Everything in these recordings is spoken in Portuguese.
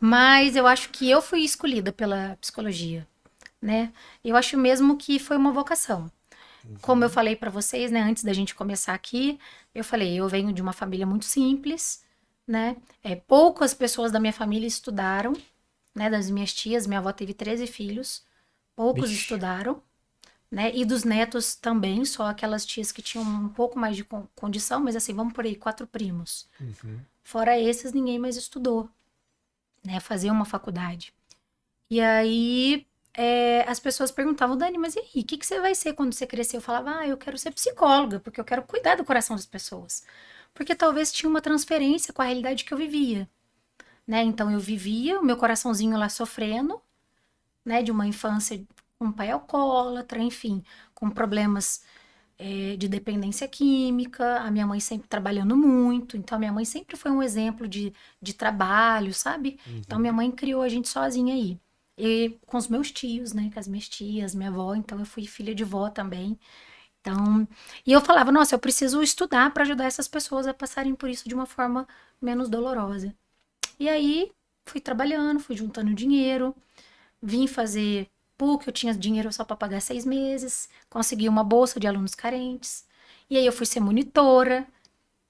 Mas eu acho que eu fui escolhida pela psicologia, né? Eu acho mesmo que foi uma vocação. Como eu falei pra vocês, né, antes da gente começar aqui, eu falei, eu venho de uma família muito simples, né? Poucas pessoas da minha família estudaram, né? Das minhas tias, minha avó teve 13 filhos, poucos Vixe. estudaram, né? E dos netos também, só aquelas tias que tinham um pouco mais de condição, mas assim, vamos por aí, 4 primos. Uhum. Fora esses, ninguém mais estudou, né? Fazer uma faculdade. E aí as pessoas perguntavam, Dani, mas e aí, o que, que você vai ser quando você crescer? Eu falava, eu quero ser psicóloga, porque eu quero cuidar do coração das pessoas. Porque talvez tinha uma transferência com a realidade que eu vivia, né? Então eu vivia, o meu coraçãozinho lá sofrendo, né? De uma infância com um pai alcoólatra, enfim, com problemas de dependência química, a minha mãe sempre trabalhando muito, então a minha mãe sempre foi um exemplo de trabalho, sabe? Então minha Uhum. mãe criou a gente sozinha aí. E com os meus tios, né? Com as minhas tias, minha avó, então eu fui filha de vó também. Então, e eu falava, nossa, eu preciso estudar para ajudar essas pessoas a passarem por isso de uma forma menos dolorosa. E aí fui trabalhando, fui juntando dinheiro, vim fazer PUC, eu tinha dinheiro só para pagar 6 meses, consegui uma bolsa de alunos carentes. E aí eu fui ser monitora,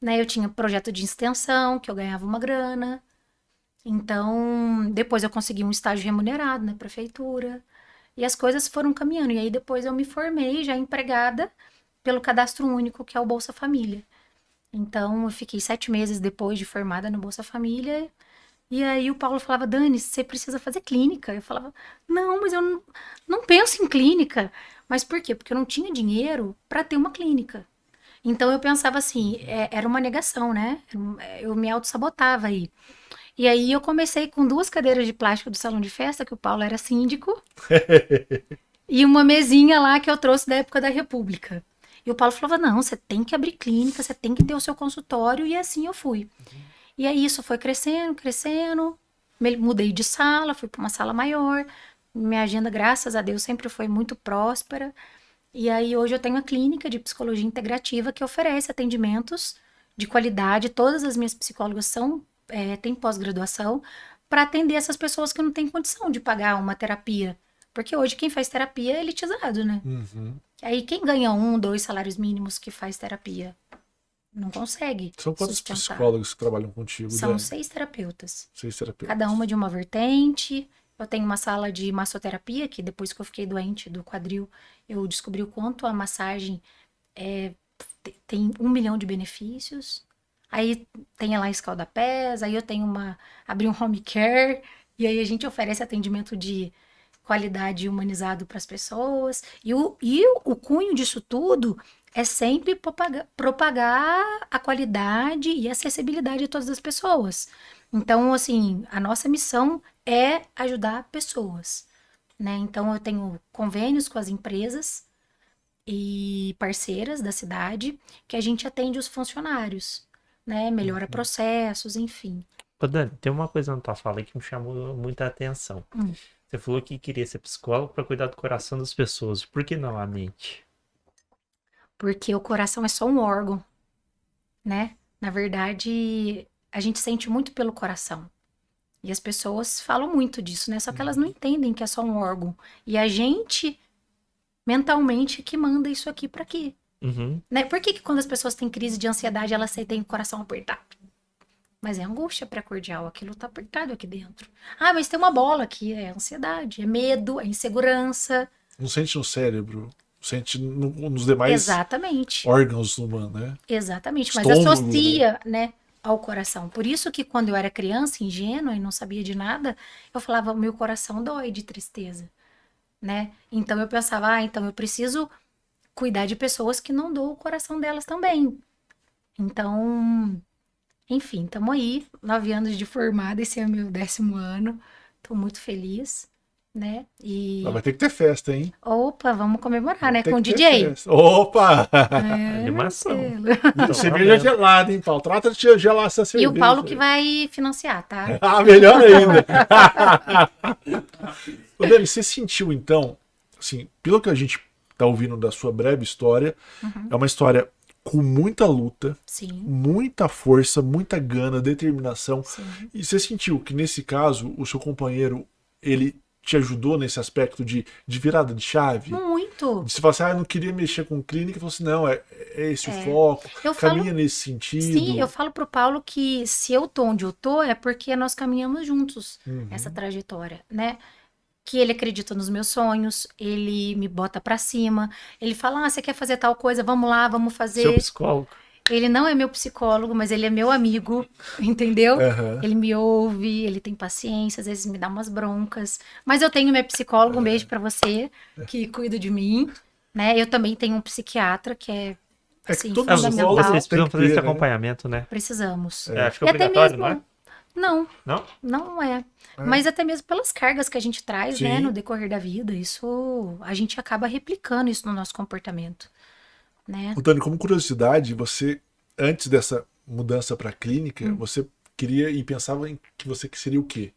né? Eu tinha projeto de extensão, que eu ganhava uma grana. Então, depois eu consegui um estágio remunerado na prefeitura. E as coisas foram caminhando. E aí depois eu me formei já empregada pelo Cadastro Único, que é o Bolsa Família. Então, eu fiquei 7 meses depois de formada no Bolsa Família. E aí o Paulo falava, Dani, você precisa fazer clínica. Eu falava, não, mas eu não penso em clínica. Mas por quê? Porque eu não tinha dinheiro para ter uma clínica. Então eu pensava assim, era uma negação, né? Eu me auto-sabotava aí. E aí eu comecei com 2 cadeiras de plástico do salão de festa, que o Paulo era síndico, e uma mesinha lá que eu trouxe da época da República. E o Paulo falava, não, você tem que abrir clínica, você tem que ter o seu consultório, e assim eu fui. E aí isso foi crescendo, crescendo. Mudei de sala, fui para uma sala maior. Minha agenda, graças a Deus, sempre foi muito próspera. E aí hoje eu tenho a clínica de psicologia integrativa que oferece atendimentos de qualidade. Todas as minhas psicólogas têm pós-graduação para atender essas pessoas que não têm condição de pagar uma terapia. Porque hoje quem faz terapia é elitizado, né? Uhum. Aí quem ganha 1, 2 salários mínimos que faz terapia não consegue São quantos sustentar. psicólogos que trabalham contigo, São Dani? 6 terapeutas, 6 terapeutas. cada uma de uma vertente. Eu tenho uma sala de massoterapia, que depois que eu fiquei doente do quadril, eu descobri o quanto a massagem tem 1 milhão de benefícios. Aí tem lá escaldapés, aí eu tenho abri um home care, e aí a gente oferece atendimento de qualidade humanizado para as pessoas. E o cunho disso tudo é sempre propagar a qualidade e a acessibilidade de todas as pessoas. Então, assim, a nossa missão é ajudar pessoas, né? Então, eu tenho convênios com as empresas e parceiras da cidade que a gente atende os funcionários, né? Melhora Uhum. processos, enfim. Ô, Dani, tem uma coisa na tua fala aí que me chamou muita atenção. Hum. Você falou que queria ser psicólogo para cuidar do coração das pessoas. Por que não a mente? Porque o coração é só um órgão, né? Na verdade, a gente sente muito pelo coração. E as pessoas falam muito disso, né? Só que elas não Uhum. entendem que é só um órgão. E a gente, mentalmente, que manda isso aqui para aqui. Uhum. Né? Por que quando as pessoas têm crise de ansiedade, elas sentem o coração apertado? Mas é angústia pré-cordial, aquilo tá apertado aqui dentro. Ah, mas tem uma bola aqui, é ansiedade, é medo, é insegurança. Não sente no cérebro, sente nos demais Exatamente. órgãos humanos, né? Exatamente, mas Estômago, né? associa, né, ao coração. Por isso que quando eu era criança, ingênua e não sabia de nada, eu falava, meu coração dói de tristeza, né? Então eu pensava, então eu preciso cuidar de pessoas que não dão o coração delas também. Então, enfim, estamos aí, 9 anos de formada, esse é o meu 10º ano, estou muito feliz, né? Mas E, vai ter que ter festa, hein? opa, vamos comemorar, Vai né, ter com o que ter DJ. festa. Opa! É, Animação. Marcelo. E E a cerveja o gelada, hein, Paulo? Trata de gelar essa E o Paulo cerveja que aí. vai financiar, tá? Ah, melhor ainda. Ô, Dani, você sentiu então, assim, pelo que a gente tá ouvindo da sua breve história, Uhum. é uma história com muita luta, Sim, muita força, muita gana, determinação. sim. E você sentiu que nesse caso o seu companheiro ele te ajudou nesse aspecto de virada de chave? Muito. De se falar assim, eu não queria mexer com clínica, falou assim, não, é esse o É. foco, Eu caminha falo, nesse sim, eu sentido. falo pro Paulo que se eu tô onde eu tô é porque nós caminhamos juntos essa Uhum. trajetória, né? Que ele acredita nos meus sonhos, ele me bota pra cima, ele fala: "Ah, você quer fazer tal coisa? Vamos lá, vamos Seu fazer". psicólogo. Ele não é meu psicólogo, mas ele é meu amigo, entendeu? Aham. Ele me ouve, ele tem paciência, às vezes me dá umas broncas. Mas eu tenho meu psicólogo, um beijo pra você, que cuida de mim, né? Eu também tenho um psiquiatra, que é, É que assim, todo psicólogo fundamental. Vocês tem precisam que fazer esse ter, né? acompanhamento, né? Precisamos. Acho que é E até obrigatório, não é? mesmo, não, Não? não é. É. Mas até mesmo pelas cargas que a gente traz, né, no Sim. decorrer da vida, isso, a gente acaba replicando isso no nosso comportamento, né? Ô, Tânia, como curiosidade, você, antes dessa mudança para clínica, Hum. você queria e pensava em que você que seria o quê?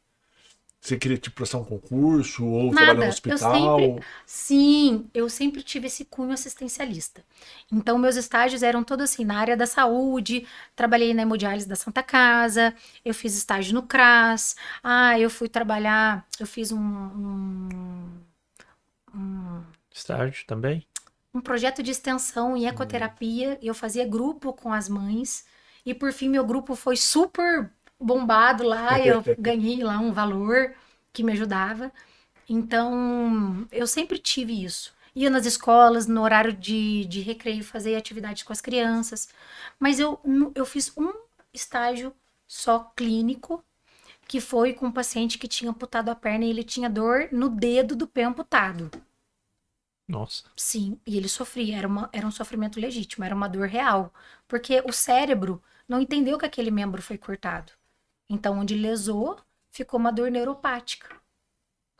Você queria tipo prestar um concurso ou trabalhar no Nada. hospital? Sim, eu sempre tive esse cunho assistencialista. Então, meus estágios eram todos assim, na área da saúde, trabalhei na hemodiálise da Santa Casa, eu fiz estágio no CRAS, eu fui trabalhar, eu fiz Estágio também? um projeto de extensão em ecoterapia, e eu fazia grupo com as mães, e por fim meu grupo foi super bombado lá, e eu ganhei lá um valor que me ajudava. Então, eu sempre tive isso. Ia nas escolas, no horário de recreio, fazer atividades com as crianças. Mas eu fiz um estágio só clínico, que foi com um paciente que tinha amputado a perna e ele tinha dor no dedo do pé amputado. Nossa. Sim, e ele sofria, era um sofrimento legítimo, era uma dor real. Porque o cérebro não entendeu que aquele membro foi cortado. Então, onde lesou, ficou uma dor neuropática,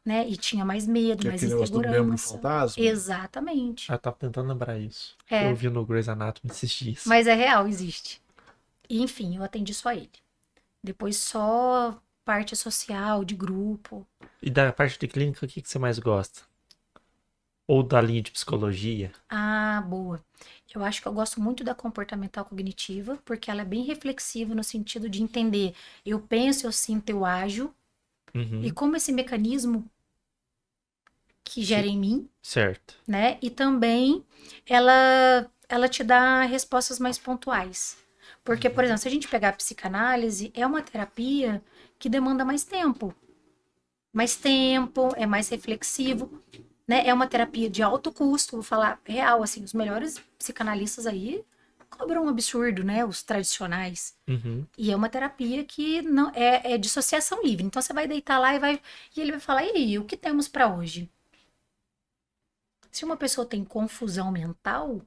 né? E tinha mais medo, Que é mais aquele negócio do membro insegurança. fantasma? Exatamente. Eu tava tentando lembrar isso. Eu É, vi no Grey's Anatomy esses dias. mas é real, existe. E, enfim, eu atendi só ele. Depois só parte social, de grupo. E da parte de clínica, o que que você mais gosta? Ou da linha de psicologia? Ah, boa. Eu acho que eu gosto muito da comportamental cognitiva, porque ela é bem reflexiva no sentido de entender eu penso, eu sinto, eu ajo, e Uhum. como esse mecanismo que gera Sim. em mim, Certo. né? E também ela te dá respostas mais pontuais. Porque, por exemplo, se a gente pegar a psicanálise, é uma terapia que demanda mais tempo. Mais tempo, é mais reflexivo, né? É uma terapia de alto custo, vou falar real, assim, os melhores psicanalistas aí cobram um absurdo, né? Os tradicionais. Uhum. E é uma terapia que não é dissociação livre. Então você vai deitar lá e ele vai falar: "E aí, o que temos para hoje?" Se uma pessoa tem confusão mental,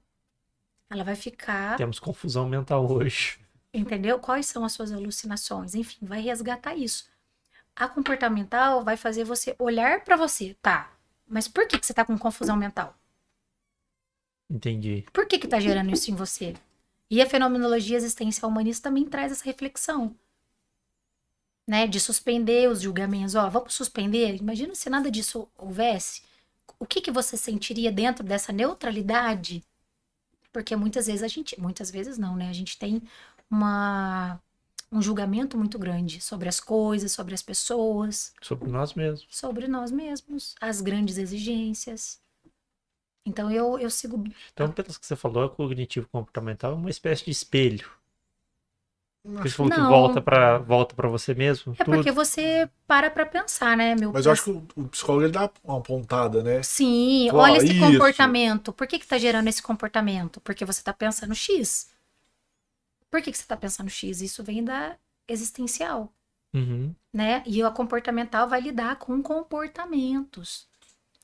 ela vai ficar, Temos confusão mental hoje. entendeu? Quais são as suas alucinações? Enfim, vai resgatar isso. A comportamental vai fazer você olhar para você, tá? Mas por que você tá com confusão mental? Entendi. Por que tá gerando isso em você? E a fenomenologia existencial humanista também traz essa reflexão, né? De suspender os julgamentos. Ó, vamos suspender? Imagina se nada disso houvesse. O que você sentiria dentro dessa neutralidade? Porque muitas vezes não, né? A gente tem uma, um julgamento muito grande sobre as coisas, sobre as pessoas, Sobre nós mesmos. sobre nós mesmos, as grandes exigências. Então eu sigo. Então, pelo que você falou, a cognitivo comportamental é uma espécie de espelho. Porque você falou que Não, volta para você mesmo, é porque tudo. você para pra pensar, né, meu? Mas eu acho que o psicólogo ele dá uma pontada, né? Sim, olha Fala, ó, esse isso. comportamento. Por que tá gerando esse comportamento? Porque você tá pensando X. Por que você tá pensando X? Isso vem da existencial. Uhum. Né? E a comportamental vai lidar com comportamentos.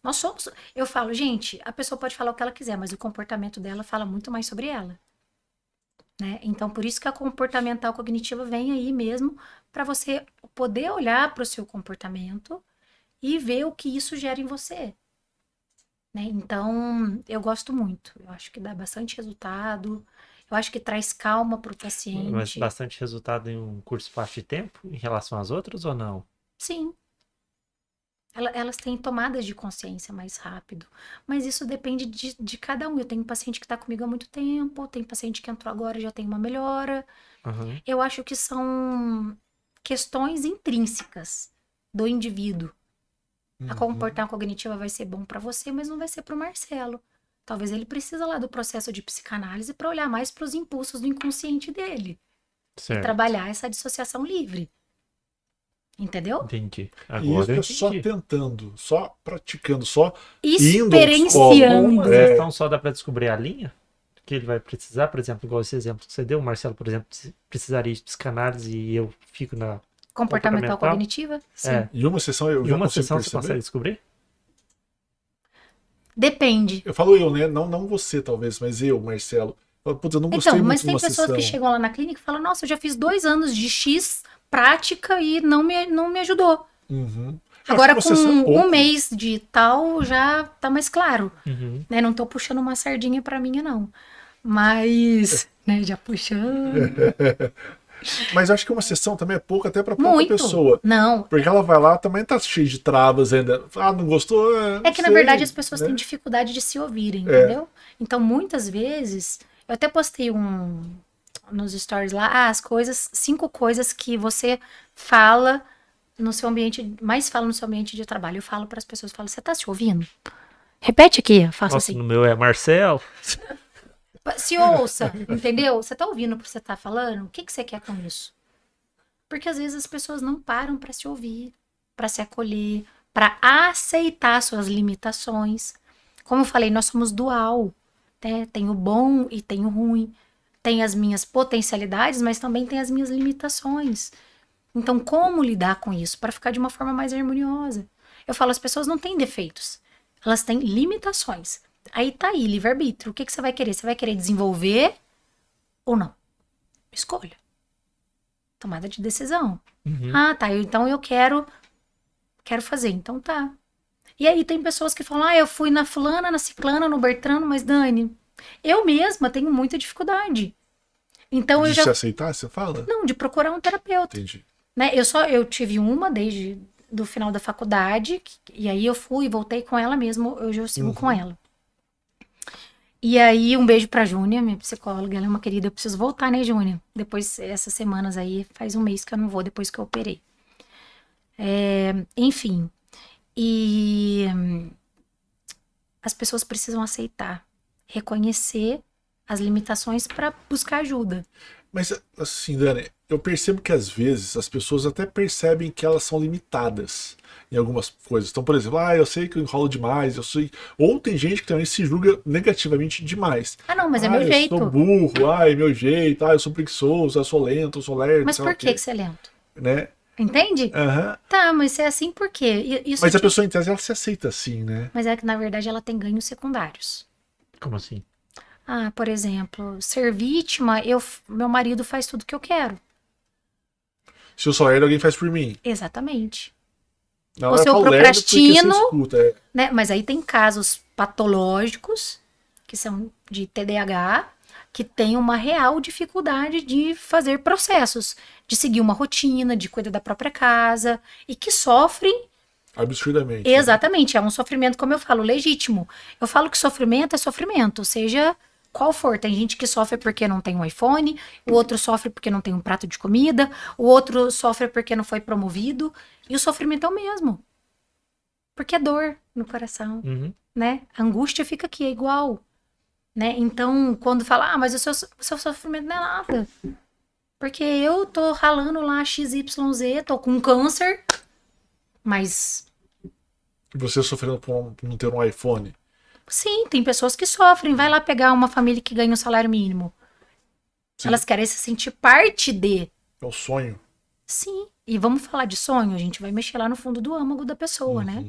Nós somos. Eu falo, gente, a pessoa pode falar o que ela quiser, mas o comportamento dela fala muito mais sobre ela. Né? Então, por isso que a comportamental cognitiva vem aí mesmo para você poder olhar para o seu comportamento e ver o que isso gera em você. Né? Então, eu gosto muito. Eu acho que dá bastante resultado. Eu acho que traz calma para o Mas paciente. bastante resultado em um curto espaço de tempo em relação às outras ou não? Sim, Elas têm tomadas de consciência mais rápido. Mas isso depende de cada um. Eu tenho paciente que está comigo há muito tempo, tem paciente que entrou agora e já tem uma melhora. Aham. Eu acho que são questões intrínsecas do indivíduo. A comportar cognitiva vai ser bom para você, mas não vai ser para o Marcelo. Talvez ele precisa lá do processo de psicanálise para olhar mais para os impulsos do inconsciente dele. E Certo. trabalhar essa dissociação livre. Entendeu? Entendi. E Agora eu isso é só entendi. tentando, só praticando, só indo ao Experienciando. Uma É. sessão só dá pra descobrir a linha que ele vai precisar, por exemplo, igual esse exemplo que você deu, o Marcelo, por exemplo, precisaria de psicanálise e eu fico na Comportamental cognitiva? Sim. É. Em uma sessão eu Em já uma consigo sessão você perceber. consegue descobrir? Depende. Eu falo eu, né? Não você, talvez, mas eu, Marcelo. Putz, eu não gostei Então, muito mas de tem uma pessoas sessão. que chegam lá na clínica e falam, nossa, eu já fiz 2 anos de X prática e não me ajudou. Uhum. Eu Agora, acho com que uma sessão é pouco. 1 mês de tal, já tá mais claro. Uhum. Né? Não tô puxando uma sardinha pra mim, não. Mas, né, já puxando. Mas eu acho que uma sessão também é pouco até pra própria Muito. pessoa. Não. Porque ela vai lá, também tá cheia de travas ainda. Ah, não gostou? É que, na verdade, as pessoas têm dificuldade de se ouvirem, entendeu? Então, muitas vezes, eu até postei nos stories lá, as 5 coisas que você fala no seu ambiente, mais fala no seu ambiente de trabalho. Eu falo para as pessoas, eu falo, você tá se ouvindo? Repete aqui, eu faço Nossa, assim. no meu é Marcelo. Se ouça, entendeu? Você tá ouvindo o que você tá falando? O que você quer com isso? Porque às vezes as pessoas não param para se ouvir, para se acolher, para aceitar suas limitações. Como eu falei, nós somos dual, né? Tem o bom e tem o ruim. Tem as minhas potencialidades, mas também tem as minhas limitações. Então, como lidar com isso para ficar de uma forma mais harmoniosa? Eu falo, as pessoas não têm defeitos, elas têm limitações. Aí tá aí, livre-arbítrio. O que você vai querer? Você vai querer desenvolver ou não? Escolha. Tomada de decisão. Uhum. Ah, tá. Então eu quero fazer. Então tá. E aí tem pessoas que falam, eu fui na fulana, na ciclana, no Bertrano, mas Dani, eu mesma tenho muita dificuldade. Então De eu já... se aceitar, você fala? Não, de procurar um terapeuta. Entendi. Né? Eu tive uma desde do final da faculdade, e aí eu fui e voltei com ela mesmo, hoje eu sigo com ela. E aí, um beijo pra Júnia, minha psicóloga, ela é uma querida, eu preciso voltar, né, Júnia? Depois, essas semanas aí, faz 1 mês que eu não vou, depois que eu operei. Enfim, e as pessoas precisam aceitar, reconhecer as limitações para buscar ajuda. Mas, assim, Dani, eu percebo que às vezes as pessoas até percebem que elas são limitadas em algumas coisas. Então, por exemplo, eu sei que eu enrolo demais, eu sei. Ou tem gente que também se julga negativamente demais. Ah, não, mas é meu jeito. Eu sou burro, é meu jeito, eu sou preguiçoso, eu sou lento, eu sou lerdo. Mas por que você é lento? Né? Entende? Aham. Tá, mas é assim por quê? Isso Mas a pessoa, em tese, ela se aceita assim, né? Mas é que, na verdade, ela tem ganhos secundários. Como assim? Ah, por exemplo, ser vítima, meu marido faz tudo que eu quero. Se eu sou lerdo, alguém faz por mim. Exatamente. Não, Ou se eu falo lerdo porque procrastino, você escuta, né? Mas aí tem casos patológicos, que são de TDAH, que tem uma real dificuldade de fazer processos, de seguir uma rotina, de cuidar da própria casa, e que sofrem absurdamente. exatamente. É um sofrimento, como eu falo, legítimo. Eu falo que sofrimento é sofrimento, seja qual for. Tem gente que sofre porque não tem um iPhone, o outro sofre porque não tem um prato de comida, o outro sofre porque não foi promovido, e o sofrimento é o mesmo. Porque é dor no coração, né? A angústia fica aqui, é igual. Né? Então, quando fala, mas o seu sofrimento não é nada. Porque eu tô ralando lá XYZ, tô com câncer, mas... Você sofrendo por não ter um iPhone? Sim, tem pessoas que sofrem. Vai lá pegar uma família que ganha um salário mínimo. Sim. Elas querem se sentir parte de. É o sonho. Sim. E vamos falar de sonho, a gente vai mexer lá no fundo do âmago da pessoa, né?